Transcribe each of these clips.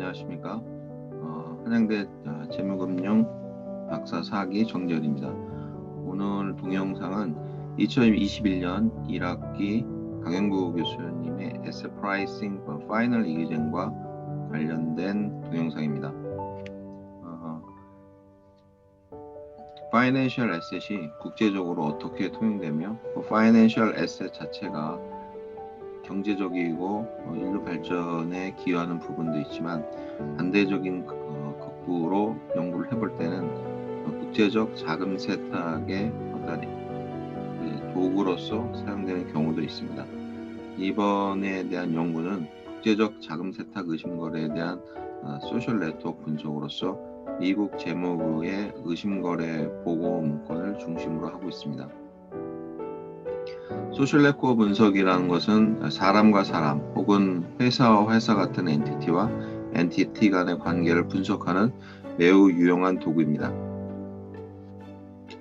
안녕하십니까. 한양대 재무금융 박사 4기 정재열입니다. 오늘 동영상은 2021년 1학기 강영구 교수님의 Asset Pricing for Final Exam과 관련된 동영상입니다. Financial Asset이 국제적으로 어떻게 통용되며 Financial Asset 자체가 경제적이고 인류 발전에 기여하는 부분도 있지만 반대적인 거꾸로 연구를 해볼 때는 국제적 자금 세탁의 어떤 도구로서 사용되는 경우도 있습니다. 이번에 대한 연구는 국제적 자금 세탁 의심거래에 대한 소셜 네트워크 분석으로서 미국 재무부의 의심거래 보고 문건을 중심으로 하고 있습니다. 소셜 네트워크 분석이라는 것은 사람과 사람 혹은 회사와 회사 같은 엔티티와 엔티티 간의 관계를 분석하는 매우 유용한 도구입니다.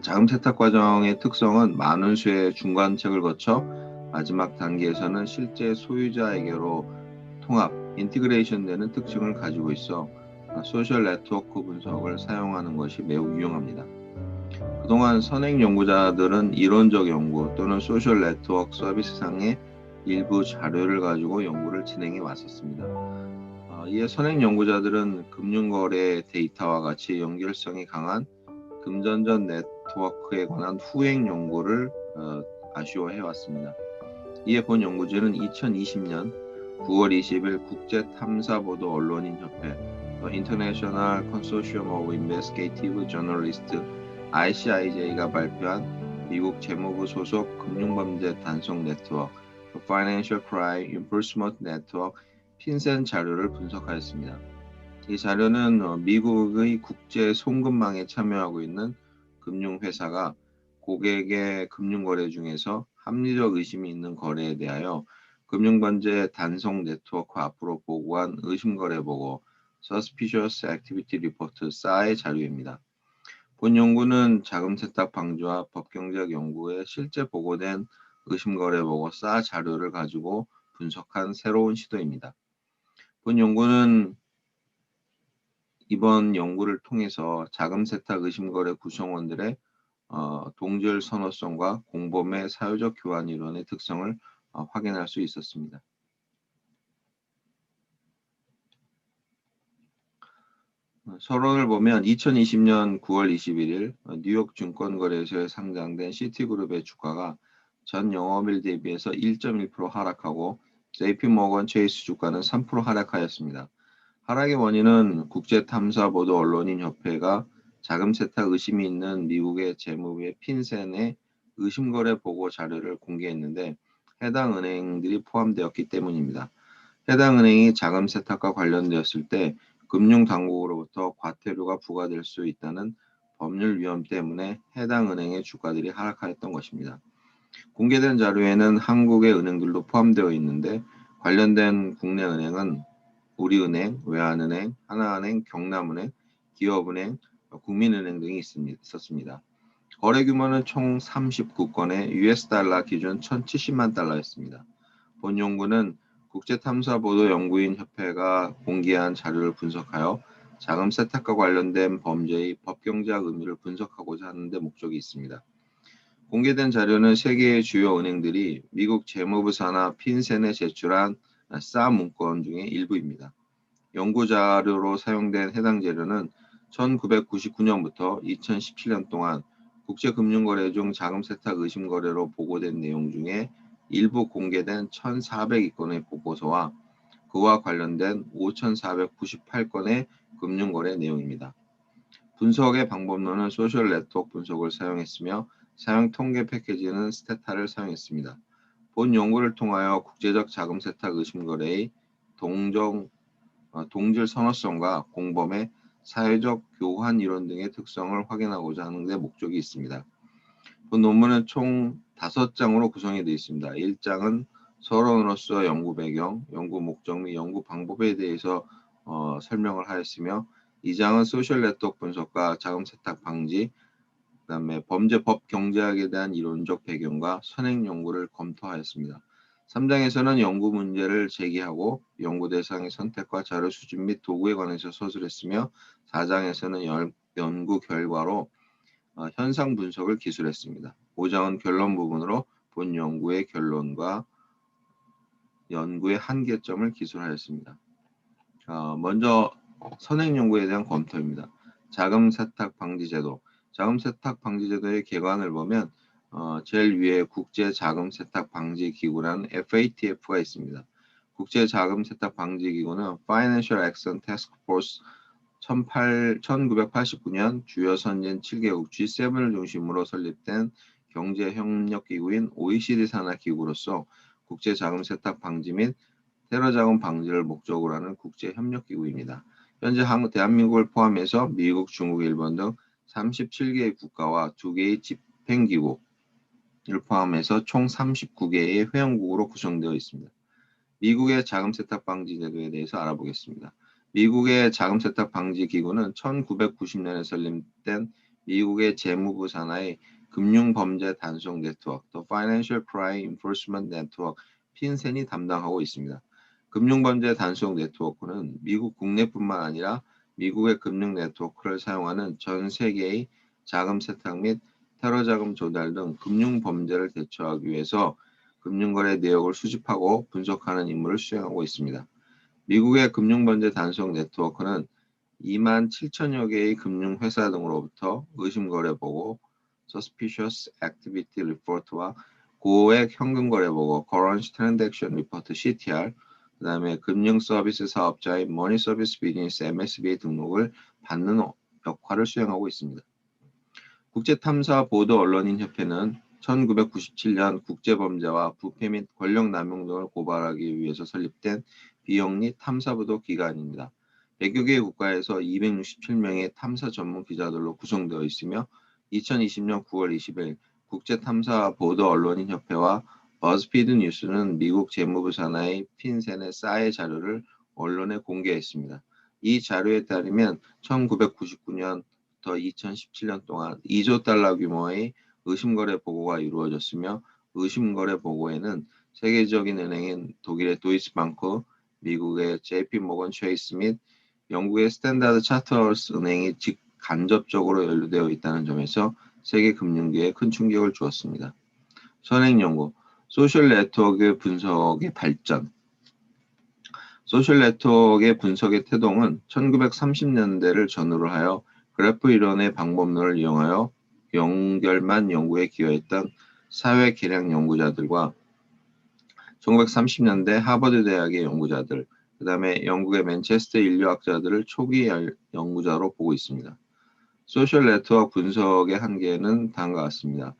자금 세탁 과정의 특성은 많은 수의 중간책을 거쳐 마지막 단계에서는 실제 소유자에게로 통합, 인티그레이션 되는 특징을 가지고 있어 소셜 네트워크 분석을 사용하는 것이 매우 유용합니다. 그동안 선행 연구자들은 이론적 연구 또는 소셜 네트워크 서비스상의 일부 자료를 가지고 연구를 진행해 왔었습니다. 이에 선행 연구자들은 금융거래 데이터와 같이 연결성이 강한 금전전 네트워크에 관한 후행 연구를 아쉬워해 왔습니다. 이에 본 연구진은 2020년 9월 20일 국제탐사보도 언론인협회 International Consortium of Investigative Journalists ICIJ가 발표한 미국 재무부 소속 금융범죄 단속 네트워크 Financial Crime Enforcement Network 핀센 자료를 분석하였습니다. 이 자료는 미국의 국제 송금망에 참여하고 있는 금융회사가 고객의 금융거래 중에서 합리적 의심이 있는 거래에 대하여 금융범죄 단속 네트워크 앞으로 보고한 의심거래 보고 Suspicious Activity Report SA의 자료입니다. 본 연구는 자금 세탁 방지와 법경제학 연구에 실제 보고된 의심거래 보고 SA 자료를 가지고 분석한 새로운 시도입니다. 본 연구는 이번 연구를 통해서 자금 세탁 의심거래 구성원들의 동질 선호성과 공범의 사유적 교환 이론의 특성을 확인할 수 있었습니다. 서론을 보면 2020년 9월 21일 뉴욕 증권거래소에 상장된 시티그룹의 주가가 전 영업일 대비해서 1.1% 하락하고 JP모건 체이스 주가는 3% 하락하였습니다. 하락의 원인은 국제탐사보도 언론인협회가 자금 세탁 의심이 있는 미국의 재무부의 핀센의 의심거래 보고 자료를 공개했는데 해당 은행들이 포함되었기 때문입니다. 해당 은행이 자금 세탁과 관련되었을 때 금융당국으로부터 과태료가 부과될 수 있다는 법률 위험 때문에 해당 은행의 주가들이 하락하였던 것입니다. 공개된 자료에는 한국의 은행들도 포함되어 있는데 관련된 국내 은행은 우리은행, 외환은행, 하나은행, 경남은행, 기업은행, 국민은행 등이 있었습니다. 거래 규모는 총 39건에 US 달러 기준 1,070만 달러였습니다. 본 연구는 국제탐사보도연구인 협회가 공개한 자료를 분석하여 자금 세탁과 관련된 범죄의 법경제학 의미를 분석하고자 하는 데 목적이 있습니다. 공개된 자료는 세계의 주요 은행들이 미국 재무부 산하 핀센에 제출한 SA 문건 중의 일부입니다. 연구 자료로 사용된 해당 자료는 1999년부터 2017년 동안 국제금융거래 중 자금 세탁 의심 거래로 보고된 내용 중에 일부 공개된 1,402건의 보고서와 그와 관련된 5,498건의 금융거래 내용입니다. 분석의 방법론은 소셜 네트워크 분석을 사용했으며 사용 통계 패키지는 스테타를 사용했습니다. 본 연구를 통하여 국제적 자금 세탁 의심 거래의 동질 선호성과 공범의 사회적 교환 이론 등의 특성을 확인하고자 하는 데 목적이 있습니다. 본 논문은 총 5장으로 구성이 되어 있습니다. 1장은 서론으로서 연구 배경, 연구 목적 및 연구 방법에 대해서 설명을 하였으며 2장은 소셜 네트워크 분석과 자금 세탁 방지, 그다음에 범죄 법 경제학에 대한 이론적 배경과 선행 연구를 검토하였습니다. 3장에서는 연구 문제를 제기하고 연구 대상의 선택과 자료 수집 및 도구에 관해서 서술했으며 4장에서는 연구 결과로 현상 분석을 기술했습니다. 5장은 결론 부분으로 본 연구의 결론과 연구의 한계점을 기술하였습니다. 먼저 선행 연구에 대한 검토입니다. 자금 세탁 방지 제도. 자금 세탁 방지 제도의 개관을 보면 제일 위에 국제 자금 세탁 방지 기구라는 FATF가 있습니다. 국제 자금 세탁 방지 기구는 Financial Action Task Force 1989년 주요 선진 7개국 G7을 중심으로 설립된 경제협력기구인 OECD 산하 기구로서 국제 자금 세탁 방지 및 테러 자금 방지를 목적으로 하는 국제협력기구입니다. 현재 대한민국을 포함해서 미국, 중국, 일본 등 37개의 국가와 2개의 집행기구를 포함해서 총 39개의 회원국으로 구성되어 있습니다. 미국의 자금 세탁 방지 제도에 대해서 알아보겠습니다. 미국의 자금 세탁 방지 기구는 1990년에 설립된 미국의 재무부 산하의 금융범죄 단속 네트워크, The Financial Crime Enforcement Network, 핀센이 담당하고 있습니다. 금융범죄 단속 네트워크는 미국 국내뿐만 아니라 미국의 금융 네트워크를 사용하는 전 세계의 자금 세탁 및 테러 자금 조달 등 금융 범죄를 대처하기 위해서 금융거래 내역을 수집하고 분석하는 임무를 수행하고 있습니다. 미국의 금융범죄 단속 네트워크는 2만 7천여 개의 금융회사 등으로부터 의심거래 보고, Suspicious Activity Report와 고액 현금거래 보고, Current Transaction Report CTR, 그 다음에 금융서비스 사업자의 Money Service Business MSB의 등록을 받는 역할을 수행하고 있습니다. 국제탐사보도언론인협회는 1997년 국제범죄와 부패 및 권력남용 등을 고발하기 위해서 설립된 비영리 탐사보도 기관입니다. 100여 개의 국가에서 267명의 탐사 전문 기자들로 구성되어 있으며 2020년 9월 20일 국제탐사보도언론인협회와 버즈피드 뉴스는 미국 재무부 산하의 핀센의 싸의 자료를 언론에 공개했습니다. 이 자료에 따르면 1999년 2017년 동안 2조 달러 규모의 의심거래 보고가 이루어졌으며 의심거래 보고에는 세계적인 은행인 독일의 도이치방크, 미국의 JP모건 체이스 및 영국의 스탠다드 차터스 은행이 간접적으로 연루되어 있다는 점에서 세계 금융계에 큰 충격을 주었습니다. 선행연구, 소셜 네트워크 분석의 발전. 소셜 네트워크의 분석의 태동은 1930년대를 전후로 하여 그래프 이론의 방법론을 이용하여 연결만 연구에 기여했던 사회 계량 연구자들과 1930년대 하버드 대학의 연구자들, 그 다음에 영국의 맨체스터 인류학자들을 초기 연구자로 보고 있습니다. 소셜 네트워크 분석의 한계는 다음과 같습니다.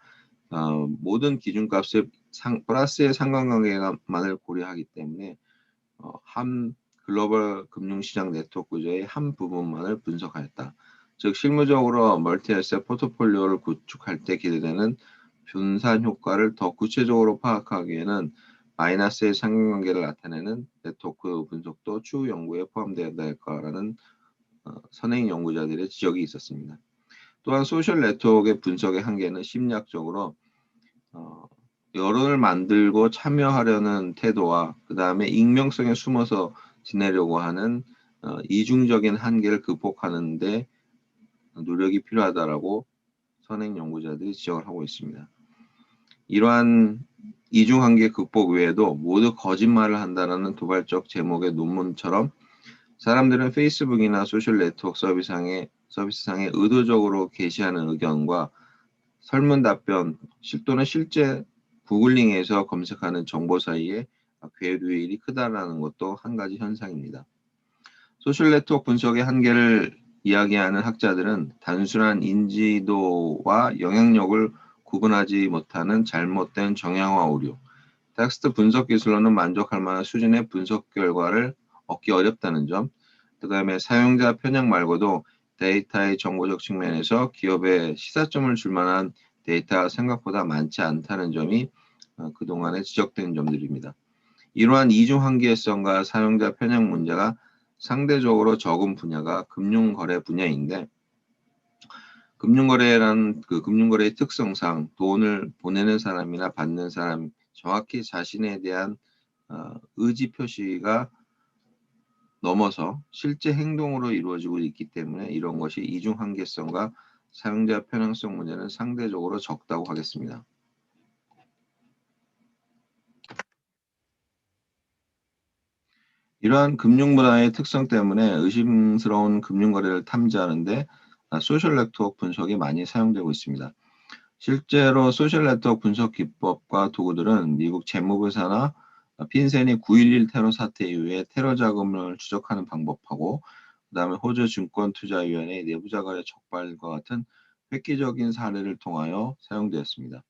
모든 기준값의 플러스의 상관관계만을 고려하기 때문에 한 글로벌 금융시장 네트워크 구조의 한 부분만을 분석하였다. 즉 실무적으로 멀티에셋 포트폴리오를 구축할 때 기대되는 분산 효과를 더 구체적으로 파악하기 위해는 마이너스의 상관관계를 나타내는 네트워크 분석도 추후 연구에 포함되어야 할 거라는 선행 연구자들의 지적이 있었습니다. 또한 소셜 네트워크의 분석의 한계는 심리학적으로 여론을 만들고 참여하려는 태도와 그 다음에 익명성에 숨어서 지내려고 하는 이중적인 한계를 극복하는 데 노력이 필요하다라고 선행 연구자들이 지적을 하고 있습니다. 이러한 이중 한계 극복 외에도 모두 거짓말을 한다는 도발적 제목의 논문처럼 사람들은 페이스북이나 소셜 네트워크 서비스상에 의도적으로 게시하는 의견과 설문 답변 또는 실제 구글링에서 검색하는 정보 사이에 궤도율이 크다라는 것도 한 가지 현상입니다. 소셜 네트워크 분석의 한계를 이야기하는 학자들은 단순한 인지도와 영향력을 구분하지 못하는 잘못된 정형화 오류, 텍스트 분석 기술로는 만족할 만한 수준의 분석 결과를 얻기 어렵다는 점, 그 다음에 사용자 편향 말고도 데이터의 정보적 측면에서 기업에 시사점을 줄 만한 데이터가 생각보다 많지 않다는 점이 그동안에 지적된 점들입니다. 이러한 이중 한계성과 사용자 편향 문제가 상대적으로 적은 분야가 금융거래 분야인데 금융거래라는 금융거래의 특성상 돈을 보내는 사람이나 받는 사람 정확히 자신에 대한 의지 표시가 넘어서 실제 행동으로 이루어지고 있기 때문에 이런 것이 이중 한계성과 사용자 편향성 문제는 상대적으로 적다고 하겠습니다. 이러한 금융 문화의 특성 때문에 의심스러운 금융거래를 탐지하는데 소셜 네트워크 분석이 많이 사용되고 있습니다. 실제로 소셜 네트워크 분석 기법과 도구들은 미국 재무부사나 핀센이 9.11 테러 사태 이후에 테러 자금을 추적하는 방법하고 그다음에 호주 증권투자위원회 내부자 거래 적발과 같은 획기적인 사례를 통하여 사용되었습니다.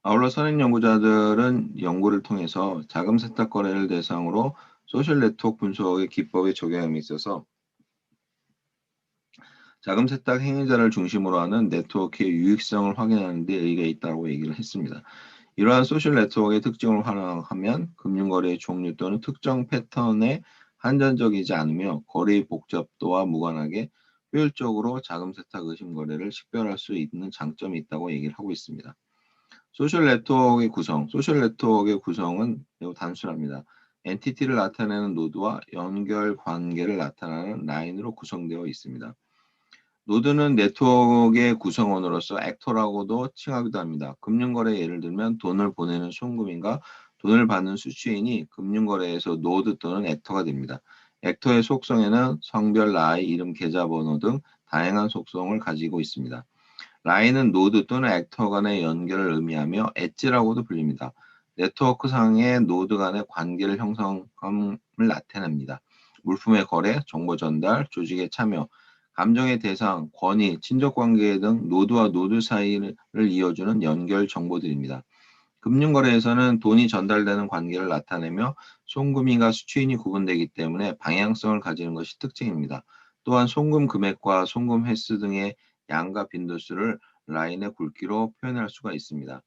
아울러 선행 연구자들은 연구를 통해서 자금 세탁 거래를 대상으로 소셜 네트워크 분석의 기법의 적용함에 있어서 자금 세탁 행위자를 중심으로 하는 네트워크의 유익성을 확인하는 데 의의가 있다고 얘기를 했습니다. 이러한 소셜 네트워크의 특징을 활용하면 금융거래의 종류 또는 특정 패턴에 한정적이지 않으며 거래의 복잡도와 무관하게 효율적으로 자금 세탁 의심 거래를 식별할 수 있는 장점이 있다고 얘기를 하고 있습니다. 소셜 네트워크의 구성은 매우 단순합니다. 엔티티를 나타내는 노드와 연결 관계를 나타내는 라인으로 구성되어 있습니다. 노드는 네트워크의 구성원으로서 액터라고도 칭하기도 합니다. 금융거래 예를 들면 돈을 보내는 송금인과 돈을 받는 수취인이 금융거래에서 노드 또는 액터가 됩니다. 액터의 속성에는 성별, 나이, 이름, 계좌번호 등 다양한 속성을 가지고 있습니다. 라인은 노드 또는 액터 간의 연결을 의미하며 엣지라고도 불립니다. 네트워크상의 노드 간의 관계를 형성함을 나타냅니다. 물품의 거래, 정보 전달, 조직의 참여, 감정의 대상, 권위, 친족관계 등 노드와 노드 사이를 이어주는 연결 정보들입니다. 금융거래에서는 돈이 전달되는 관계를 나타내며 송금인과 수취인이 구분되기 때문에 방향성을 가지는 것이 특징입니다. 또한 송금 금액과 송금 횟수 등의 양과 빈도수를 라인의 굵기로 표현할 수가 있습니다.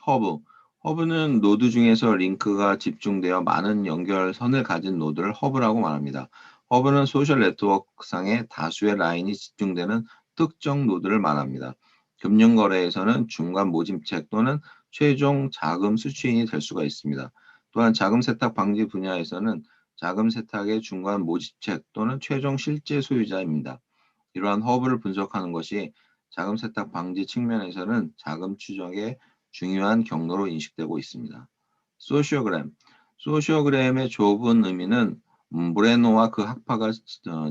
허브. 허브는 노드 중에서 링크가 집중되어 많은 연결선을 가진 노드를 허브라고 말합니다. 허브는 소셜 네트워크상의 다수의 라인이 집중되는 특정 노드를 말합니다. 금융거래에서는 중간 모집책 또는 최종 자금 수취인이 될 수가 있습니다. 또한 자금 세탁 방지 분야에서는 자금 세탁의 중간 모집책 또는 최종 실제 소유자입니다. 이러한 허브를 분석하는 것이 자금 세탁 방지 측면에서는 자금 추적의 중요한 경로로 인식되고 있습니다. 소시오그램. 소시오그램의 좁은 의미는 모레노와 그 학파가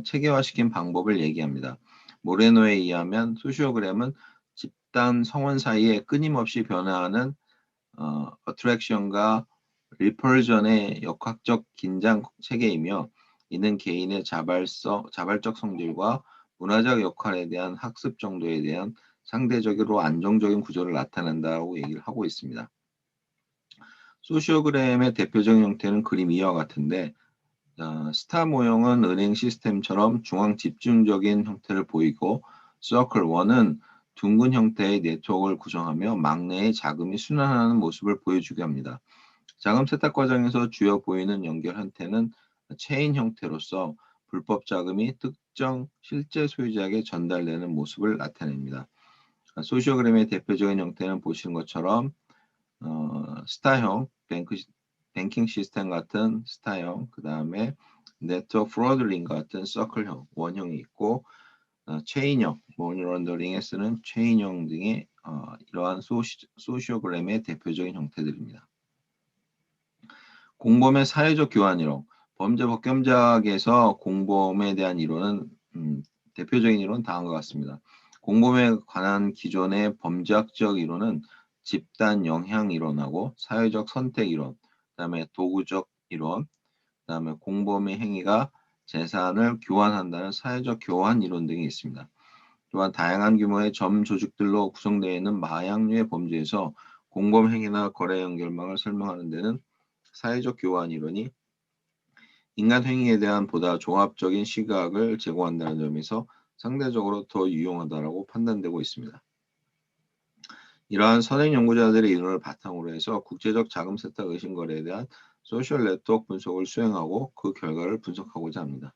체계화시킨 방법을 얘기합니다. 모레노에 의하면 소시오그램은 집단 성원 사이에 끊임없이 변화하는 어트랙션과 리펄전의 역학적 긴장 체계이며 이는 개인의 자발적 성질과 문화적 역할에 대한 학습 정도에 대한 상대적으로 안정적인 구조를 나타낸다고 얘기를 하고 있습니다. 소시오그램의 대표적인 형태는 그림 이와 같은데 스타 모형은 은행 시스템처럼 중앙 집중적인 형태를 보이고 서클 1은 둥근 형태의 네트워크를 구성하며 막내의 자금이 순환하는 모습을 보여주게 합니다. 자금 세탁 과정에서 주요 보이는 연결 형태는 체인 형태로서 불법 자금이 특정 실제 소유자에게 전달되는 모습을 나타냅니다. 소시오그램의 대표적인 형태는 보시는 것처럼 스타형, 뱅킹 시스템 같은 스타형, 그 다음에 네트워크 프로드링 같은 서클형, 원형이 있고 체인형, 머니 런더링에 쓰는 체인형 등의 이러한 소시오그램의 대표적인 형태들입니다. 공범의 사회적 교환 이론, 범죄 법경작에서 공범에 대한 이론은 대표적인 이론은 다음과 같습니다. 공범에 관한 기존의 범죄학적 이론은 집단 영향 이론하고 사회적 선택 이론, 그다음에 도구적 이론, 그다음에 공범의 행위가 재산을 교환한다는 사회적 교환 이론 등이 있습니다. 또한 다양한 규모의 점 조직들로 구성되어 있는 마약류의 범죄에서 공범 행위나 거래 연결망을 설명하는 데는 사회적 교환 이론이 인간 행위에 대한 보다 종합적인 시각을 제공한다는 점에서 상대적으로 더 유용하다고 판단되고 있습니다. 이러한 선행 연구자들의 이론을 바탕으로 해서 국제적 자금 세탁 의심 거래에 대한 소셜 네트워크 분석을 수행하고 그 결과를 분석하고자 합니다.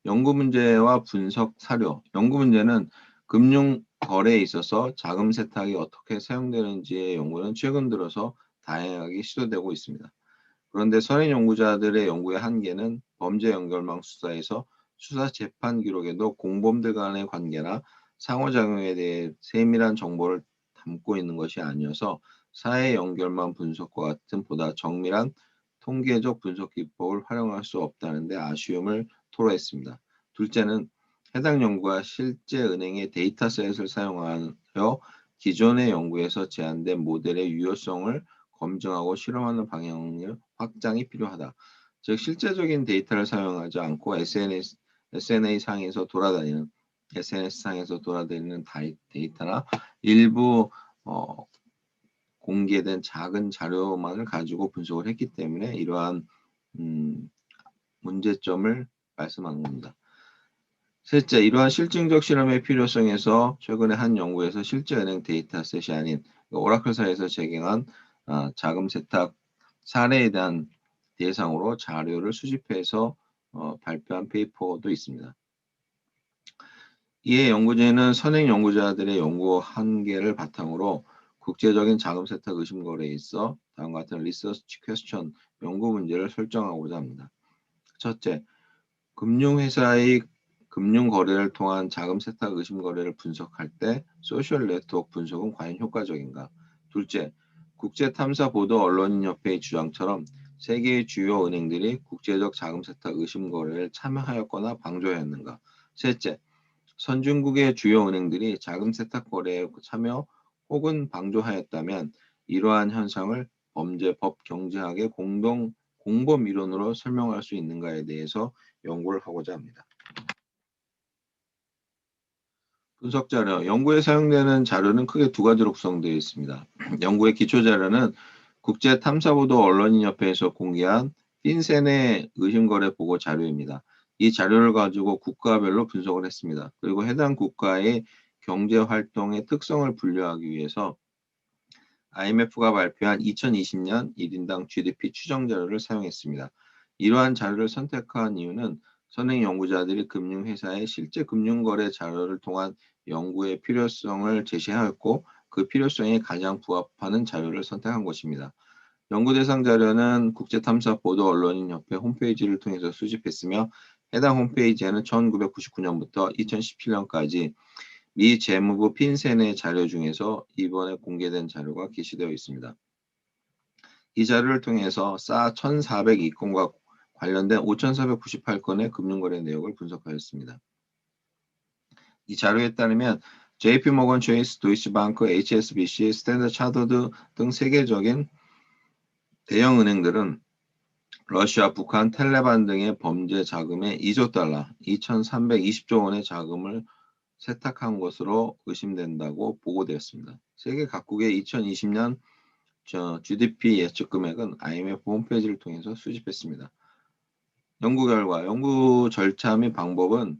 연구 문제와 분석 사료. 연구 문제는 금융 거래에 있어서 자금 세탁이 어떻게 사용되는지의 연구는 최근 들어서 다양하게 시도되고 있습니다. 그런데 선행 연구자들의 연구의 한계는 범죄 연결망 수사에서 수사 재판 기록에도 공범들 간의 관계나 상호작용에 대해 세밀한 정보를 담고 있는 것이 아니어서 사회 연결망 분석과 같은 보다 정밀한 통계적 분석 기법을 활용할 수 없다는 데 아쉬움을 토로했습니다. 둘째는 해당 연구가 실제 은행의 데이터셋을 사용하여 기존의 연구에서 제안된 모델의 유효성을 검증하고 실험하는 방향의 확장이 필요하다. 즉 실제적인 데이터를 사용하지 않고 SNS 상에서 돌아다니는 데이터나 일부 공개된 작은 자료만을 가지고 분석을 했기 때문에 이러한 문제점을 말씀한 겁니다. 셋째, 이러한 실증적 실험의 필요성에서 최근에 한 연구에서 실제 은행 데이터셋이 아닌 오라클사에서 제공한 자금 세탁 사례에 대한 대상으로 자료를 수집해서 발표한 페이퍼도 있습니다. 이에 연구진은 선행 연구자들의 연구 한계를 바탕으로 국제적인 자금 세탁 의심 거래에 있어 다음과 같은 리서치 퀘스천 연구 문제를 설정하고자 합니다. 첫째, 금융회사의 금융 거래를 통한 자금 세탁 의심 거래를 분석할 때 소셜 네트워크 분석은 과연 효과적인가? 둘째, 국제 탐사 보도 언론인 협회의 주장처럼 세계의 주요 은행들이 국제적 자금 세탁 의심 거래에 참여하였거나 방조하였는가? 셋째, 선진국의 주요 은행들이 자금 세탁 거래에 참여 혹은 방조하였다면 이러한 현상을 범죄법 경제학의 공범 이론으로 설명할 수 있는가에 대해서 연구를 하고자 합니다. 분석 자료, 연구에 사용되는 자료는 크게 두 가지로 구성되어 있습니다. 연구의 기초 자료는 국제 탐사보도 언론인협회에서 공개한 핀센의 의심거래 보고 자료입니다. 이 자료를 가지고 국가별로 분석을 했습니다. 그리고 해당 국가의 경제활동의 특성을 분류하기 위해서 IMF가 발표한 2020년 1인당 GDP 추정 자료를 사용했습니다. 이러한 자료를 선택한 이유는 선행 연구자들이 금융회사의 실제 금융거래 자료를 통한 연구의 필요성을 제시하였고 그 필요성에 가장 부합하는 자료를 선택한 것입니다. 연구 대상 자료는 국제탐사보도 언론인협회 홈페이지를 통해서 수집했으며 해당 홈페이지에는 1999년부터 2017년까지 미 재무부 핀센의 자료 중에서 이번에 공개된 자료가 게시되어 있습니다. 이 자료를 통해서 사 1,402건과 관련된 5,498건의 금융거래 내역을 분석하였습니다. 이 자료에 따르면 JP모건 체이스, 도이치방크, HSBC, 스탠더드 차터드 등 세계적인 대형 은행들은 러시아, 북한, 텔레반 등의 범죄 자금의 2조 달러, 2,320조 원의 자금을 세탁한 것으로 의심된다고 보고되었습니다. 세계 각국의 2020년 GDP 예측 금액은 IMF 홈페이지를 통해서 수집했습니다. 연구 결과, 연구 절차 및 방법은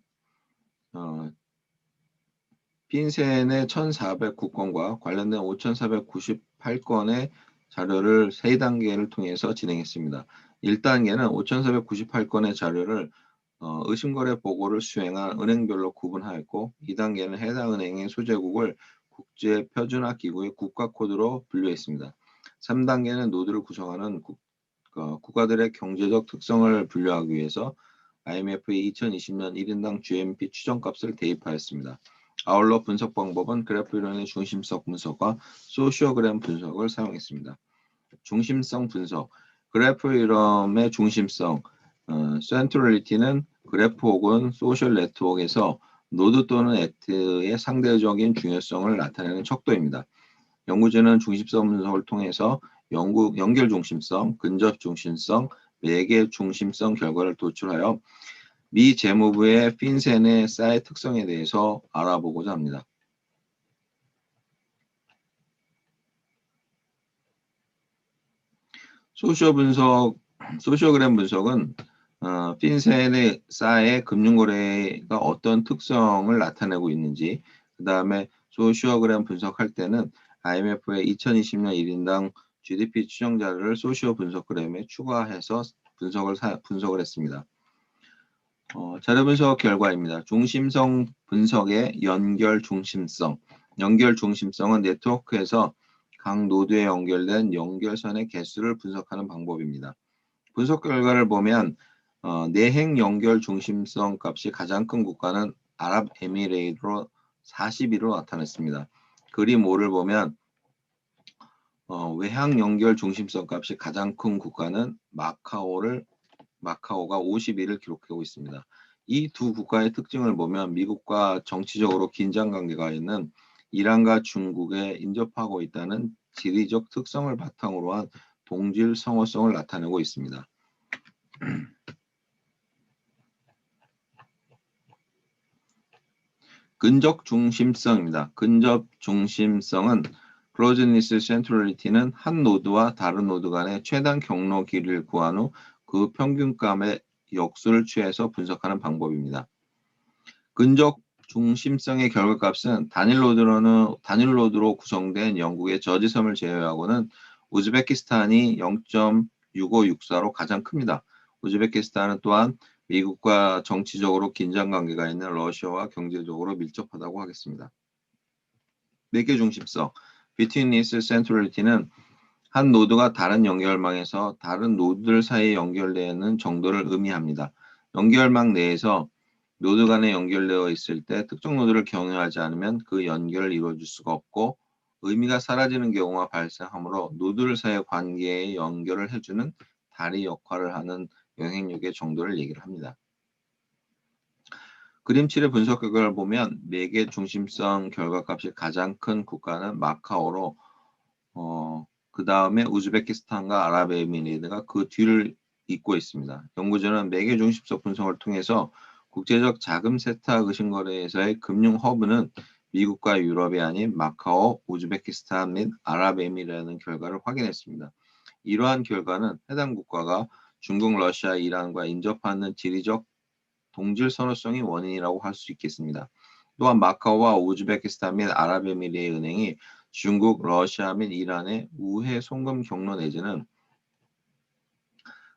핀센의 1,409건과 관련된 5,498건의 자료를 3단계를 통해서 진행했습니다. 1단계는 5,498건의 자료를 의심거래 보고를 수행한 은행별로 구분하였고 2단계는 해당 은행의 소재국을 국제표준화기구의 국가코드로 분류했습니다. 3단계는 노드를 구성하는 국가들의 경제적 특성을 분류하기 위해서 IMF의 2020년 1인당 GNP 추정값을 대입하였습니다. 아울러 분석 방법은 그래프 이론의 중심성 분석과 소시오그램 분석을 사용했습니다. 중심성 분석, 그래프 이론의 중심성, 센트럴리티는 그래프 혹은 소셜 네트워크에서 노드 또는 액트의 상대적인 중요성을 나타내는 척도입니다. 연구진은 중심성 분석을 통해서 연결 중심성, 근접 중심성, 매개 중심성 결과를 도출하여 미 재무부의 핀센의 사의 특성에 대해서 알아보고자 합니다. 소시오그램 분석은 핀센의 사의 금융거래가 어떤 특성을 나타내고 있는지, 그 다음에 소시오그램 분석할 때는 IMF의 2020년 1인당 GDP 추정 자료를 소시오 분석그램에 추가해서 분석을 했습니다. 자료 분석 결과입니다. 중심성 분석의 연결 중심성. 연결 중심성은 네트워크에서 각 노드에 연결된 연결선의 개수를 분석하는 방법입니다. 분석 결과를 보면 내행 연결 중심성 값이 가장 큰 국가는 아랍에미레이트로 42로 나타냈습니다. 그림 5를 보면 외항 연결 중심성 값이 가장 큰 국가는 마카오가 52를 기록하고 있습니다. 이 두 국가의 특징을 보면 미국과 정치적으로 긴장 관계가 있는 이란과 중국에 인접하고 있다는 지리적 특성을 바탕으로 한 동질 성어성을 나타내고 있습니다. 근접 중심성입니다. 근접 중심성은 closeness centrality는 한 노드와 다른 노드 간의 최단 경로 길이를 구한 후 그 평균값의 역수를 취해서 분석하는 방법입니다. 근접 중심성의 결과값은 단일 노드로 구성된 영국의 저지섬을 제외하고는 우즈베키스탄이 0.6564로 가장 큽니다. 우즈베키스탄은 또한 미국과 정치적으로 긴장 관계가 있는 러시아와 경제적으로 밀접하다고 하겠습니다. 매개 중심성, Betweenness Centrality는 한 노드가 다른 연결망에서 다른 노드들 사이에 연결되는 정도를 의미합니다. 연결망 내에서 노드 간에 연결되어 있을 때 특정 노드를 경유하지 않으면 그 연결을 이루어줄 수가 없고 의미가 사라지는 경우가 발생하므로 노드들 사이의 관계에 연결을 해주는 다리 역할을 하는 영향력의 정도를 얘기를 합니다. 그림 7의 분석 결과를 보면 매개 중심성 결과값이 가장 큰 국가는 마카오로 그 다음에 우즈베키스탄과 아랍에미리트가 그 뒤를 잇고 있습니다. 연구진은 매개 중심성 분석을 통해서 국제적 자금 세탁 의심 거래에서의 금융 허브는 미국과 유럽이 아닌 마카오, 우즈베키스탄 및 아랍에미리트라는 결과를 확인했습니다. 이러한 결과는 해당 국가가 중국, 러시아, 이란과 인접하는 지리적 동질 선호성이 원인이라고 할 수 있겠습니다. 또한 마카오와 우즈베키스탄 및 아랍에미리의 은행이 중국, 러시아 및 이란의 우회 송금 경로 내지는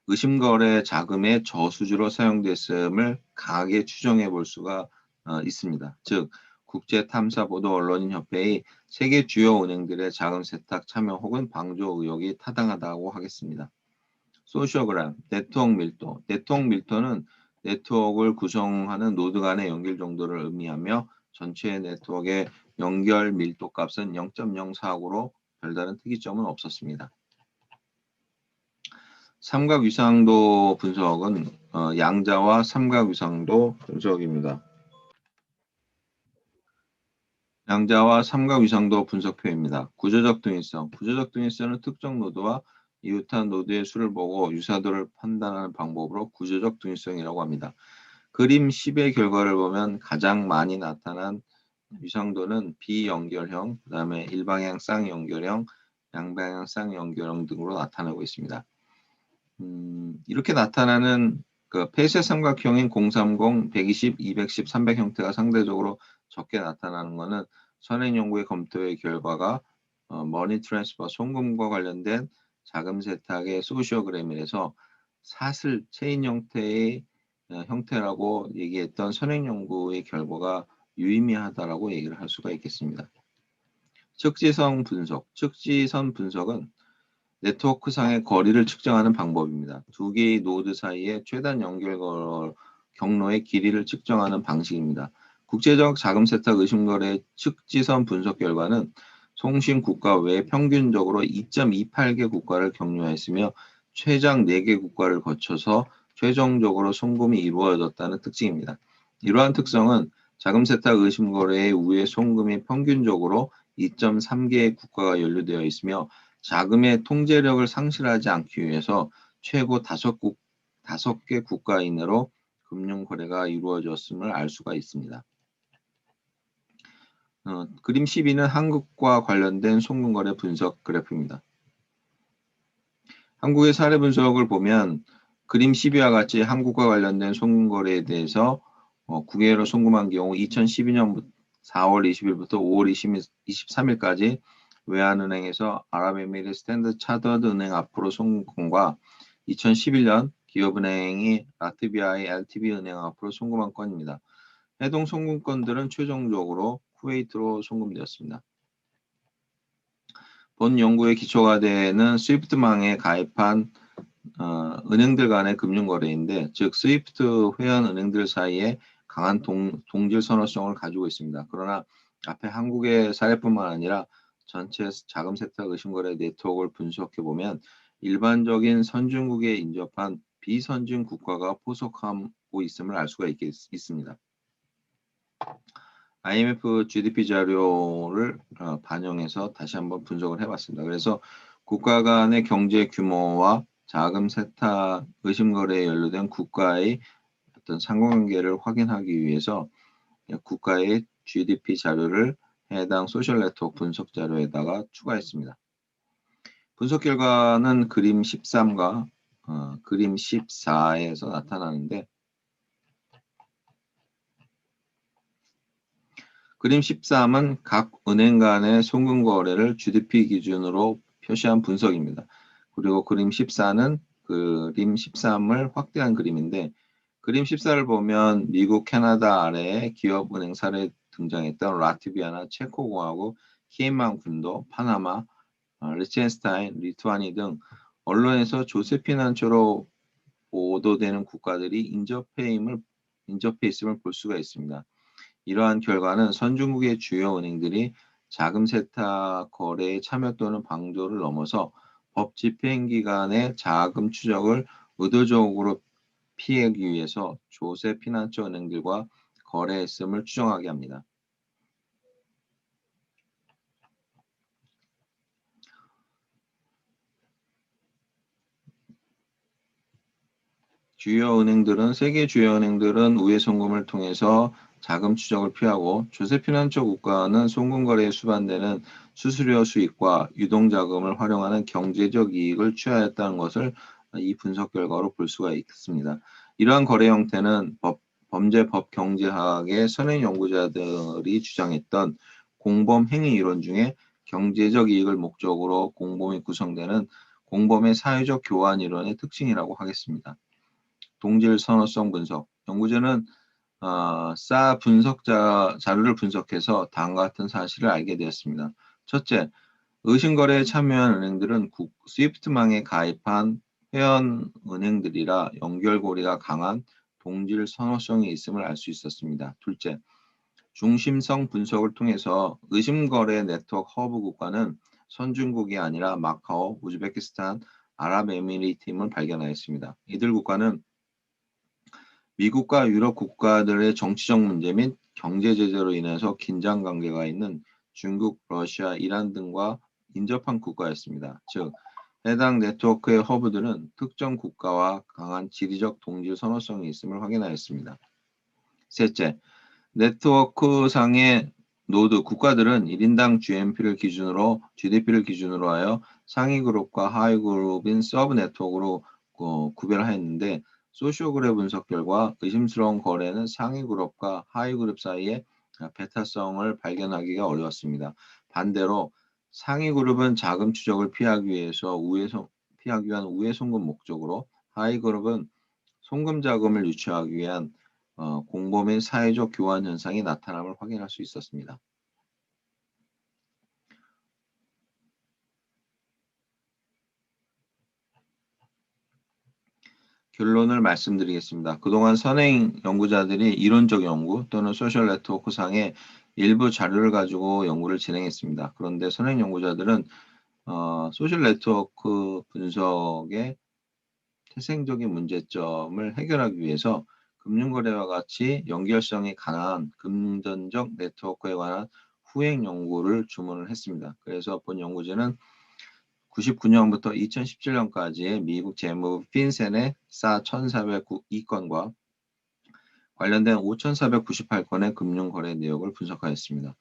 의심거래 자금의 저수지로 사용됐음을 강하게 추정해 볼 수가 있습니다. 즉 국제탐사보도언론인협회의 세계 주요 은행들의 자금 세탁 참여 혹은 방조 의혹이 타당하다고 하겠습니다. 소시오그램, 네트워크 밀도. 네트워크 밀도는 네트워크를 구성하는 노드 간의 연결 정도를 의미하며 전체 네트워크의 연결 밀도 값은 0.049로 별다른 특이점은 없었습니다. 삼각 위상도 분석은 양자와 삼각 위상도 분석입니다. 양자와 삼각 위상도 분석표입니다. 구조적 동일성. 구조적 동일성은 특정 노드와 이웃한 노드의 수를 보고 유사도를 판단하는 방법으로 구조적 동일성이라고 합니다. 그림 10의 결과를 보면 가장 많이 나타난 위상도는 비연결형, 그 다음에 일방향 쌍연결형, 양방향 쌍연결형 등으로 나타나고 있습니다. 이렇게 나타나는 그 폐쇄 삼각형인 030, 120, 210, 300 형태가 상대적으로 적게 나타나는 것은 선행 연구의 검토의 결과가 머니 트랜스퍼 송금과 관련된 자금 세탁의 소시오그램에서 사슬 체인 형태의 형태라고 얘기했던 선행 연구의 결과가 유의미하다라고 얘기를 할 수가 있겠습니다. 측지선 분석. 측지선 분석은 네트워크상의 거리를 측정하는 방법입니다. 두 개의 노드 사이의 최단 연결 경로의 길이를 측정하는 방식입니다. 국제적 자금 세탁 의심거래 측지선 분석 결과는 송신 국가 외 평균적으로 2.28개 국가를 경유했으며 최장 4개 국가를 거쳐서 최종적으로 송금이 이루어졌다는 특징입니다. 이러한 특성은 자금 세탁 의심 거래의 우회 송금이 평균적으로 2.3개의 국가가 연루되어 있으며 자금의 통제력을 상실하지 않기 위해서 최고 5개 국가 이내로 금융 거래가 이루어졌음을 알 수가 있습니다. 그림 12는 한국과 관련된 송금거래 분석 그래프입니다. 한국의 사례 분석을 보면 그림 12와 같이 한국과 관련된 송금거래에 대해서 국외로 송금한 경우 2012년 4월 20일부터 5월 23일까지 외환은행에서 아랍에미리 스탠드 차더드 은행 앞으로 송금과 2011년 기업은행이 라트비아의 LTB 은행 앞으로 송금한 건입니다. 해당 송금건들은 최종적으로 쿠웨이트로 송금되었습니다. 본 연구의 기초가 되는 스위프트망에 가입한 은행들 간의 금융거래인데, 즉 스위프트 회원 은행들 사이에 강한 동질 선호성을 가지고 있습니다. 그러나 앞에 한국의 사례뿐만 아니라 전체 자금 세탁 의심거래 네트워크를 분석해보면 일반적인 선진국에 인접한 비선진 국가가 포섭하고 있음을 알 수가 있습니다. IMF GDP 자료를 반영해서 다시 한번 분석을 해봤습니다. 그래서 국가 간의 경제 규모와 자금 세탁 의심거래에 연루된 국가의 어떤 상관관계를 확인하기 위해서 국가의 GDP 자료를 해당 소셜 네트워크 분석 자료에다가 추가했습니다. 분석 결과는 그림 13과 그림 14에서 나타나는데, 그림 13은 각 은행 간의 송금 거래를 GDP 기준으로 표시한 분석입니다. 그리고 그림 14는 그림 13을 확대한 그림인데, 그림 14를 보면 미국, 캐나다 아래에 기업 은행 사례 등장했던 라트비아나 체코공화국, 케이만 군도, 파나마, 리첸스타인, 리투아니 등 언론에서 조세피난처로 보도되는 국가들이 인접해 있음을 볼 수가 있습니다. 이러한 결과는 선진국의 주요 은행들이 자금 세탁 거래에 참여 또는 방조를 넘어서 법 집행 기관의 자금 추적을 의도적으로 피하기 위해서 조세 피난처 은행들과 거래했음을 추정하게 합니다. 세계 주요 은행들은 우회 송금을 통해서 자금 추적을 피하고, 조세 피난처 국가는 송금 거래에 수반되는 수수료 수익과 유동자금을 활용하는 경제적 이익을 취하였다는 것을 이 분석 결과로 볼 수가 있습니다. 이러한 거래 형태는 범죄법 경제학의 선행 연구자들이 주장했던 공범 행위 이론 중에 경제적 이익을 목적으로 공범이 구성되는 공범의 사회적 교환 이론의 특징이라고 하겠습니다. 동질 선호성 분석. 연구자는 쌓아 자료를 분석해서 다음과 같은 사실을 알게 되었습니다. 첫째, 의심거래에 참여한 은행들은 스위프트망에 가입한 회원 은행들이라 연결고리가 강한 동질 선호성이 있음을 알 수 있었습니다. 둘째, 중심성 분석을 통해서 의심거래 네트워크 허브 국가는 선진국이 아니라 마카오, 우즈베키스탄, 아랍에미리트임을 발견하였습니다. 이들 국가는 미국과 유럽 국가들의 정치적 문제 및 경제 제재로 인해서 긴장 관계가 있는 중국, 러시아, 이란 등과 인접한 국가였습니다. 즉, 해당 네트워크의 허브들은 특정 국가와 강한 지리적 동질 선호성이 있음을 확인하였습니다. 셋째, 네트워크상의 노드 국가들은 1인당 GDP를 기준으로 하여 상위 그룹과 하위 그룹인 서브 네트워크로 구별하였는데, 소시오그래 분석 결과 의심스러운 거래는 상위 그룹과 하위 그룹 사이에 배타성을 발견하기가 어려웠습니다. 반대로 상위 그룹은 자금 추적을 피하기 위한 우회 송금 목적으로, 하위 그룹은 송금 자금을 유치하기 위한 공범의 사회적 교환 현상이 나타남을 확인할 수 있었습니다. 결론을 말씀드리겠습니다. 그동안 선행 연구자들이 이론적 연구 또는 소셜 네트워크 상의 일부 자료를 가지고 연구를 진행했습니다. 그런데 선행 연구자들은 소셜 네트워크 분석의 태생적인 문제점을 해결하기 위해서 금융거래와 같이 연결성이 강한 금전적 네트워크에 관한 후행 연구를 주문을 했습니다. 그래서 본 연구진은 99년부터 2017년까지의 미국 재무부 핀센의 싸 1,402건과 관련된 5,498건의 금융거래 내역을 분석하였습니다.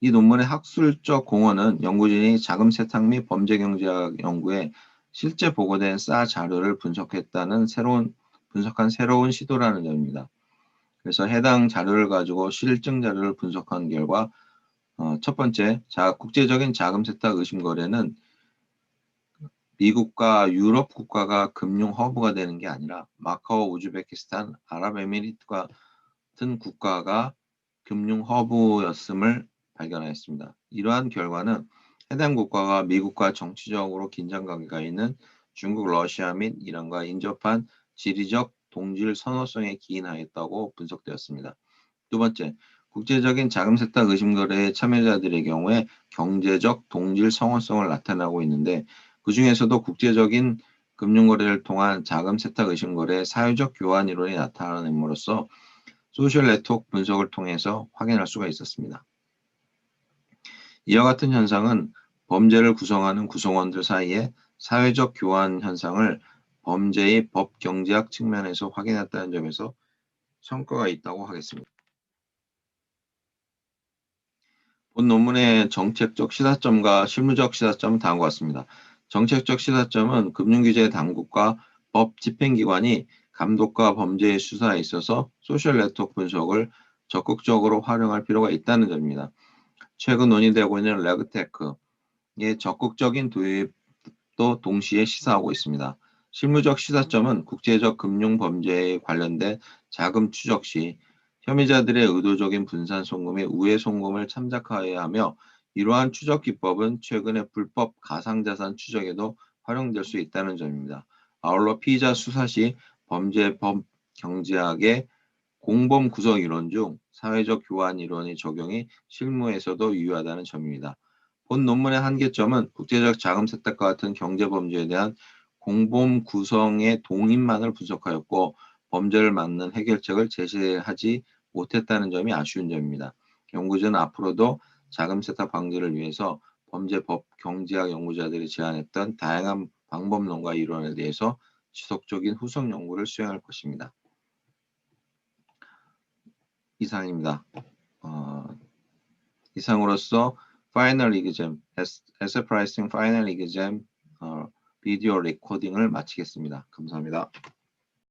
이 논문의 학술적 공헌은 연구진이 자금 세탁 및 범죄경제학 연구에 실제 보고된 싸 자료를 분석한 새로운 시도라는 점입니다. 그래서 해당 자료를 가지고 실증 자료를 분석한 결과 첫 번째, 국제적인 자금 세탁 의심 거래는 미국과 유럽 국가가 금융 허브가 되는 게 아니라 마카오, 우즈베키스탄, 아랍에미리트 같은 국가가 금융 허브였음을 발견하였습니다. 이러한 결과는 해당 국가가 미국과 정치적으로 긴장 관계가 있는 중국, 러시아 및 이란과 인접한 지리적 동질 선호성에 기인하였다고 분석되었습니다. 두 번째, 국제적인 자금 세탁 의심 거래의 참여자들의 경우에 경제적 동질 성원성을 나타내고 있는데 그 중에서도 국제적인 금융 거래를 통한 자금 세탁 의심 거래의 사회적 교환 이론이 나타남으로써 소셜 네트워크 분석을 통해서 확인할 수가 있었습니다. 이와 같은 현상은 범죄를 구성하는 구성원들 사이의 사회적 교환 현상을 범죄의 법 경제학 측면에서 확인했다는 점에서 성과가 있다고 하겠습니다. 본 논문의 정책적 시사점과 실무적 시사점은 다음과 같습니다. 정책적 시사점은 금융규제 당국과 법 집행기관이 감독과 범죄의 수사에 있어서 소셜 네트워크 분석을 적극적으로 활용할 필요가 있다는 점입니다. 최근 논의되고 있는 레그테크의 적극적인 도입도 동시에 시사하고 있습니다. 실무적 시사점은 국제적 금융 범죄에 관련된 자금 추적 시 혐의자들의 의도적인 분산 송금의 우회 송금을 참작하여야 하며 이러한 추적 기법은 최근의 불법 가상자산 추적에도 활용될 수 있다는 점입니다. 아울러 피의자 수사 시 범죄법 경제학의 공범 구성 이론 중 사회적 교환 이론의 적용이 실무에서도 유효하다는 점입니다. 본 논문의 한계점은 국제적 자금 세탁과 같은 경제 범죄에 대한 공범 구성의 동인만을 분석하였고 범죄를 막는 해결책을 제시하지 못했다는 점이 아쉬운 점입니다. 연구자는 앞으로도 자금 세탁 방지를 위해서 범죄법 경제학 연구자들이 제안했던 다양한 방법론과 이론에 대해서 지속적인 후속 연구를 수행할 것입니다. 이상입니다. 이상으로서 파이널 리그잼, 에셋 프라이싱 파이널 리그잼 비디오 레코딩을 마치겠습니다. 감사합니다.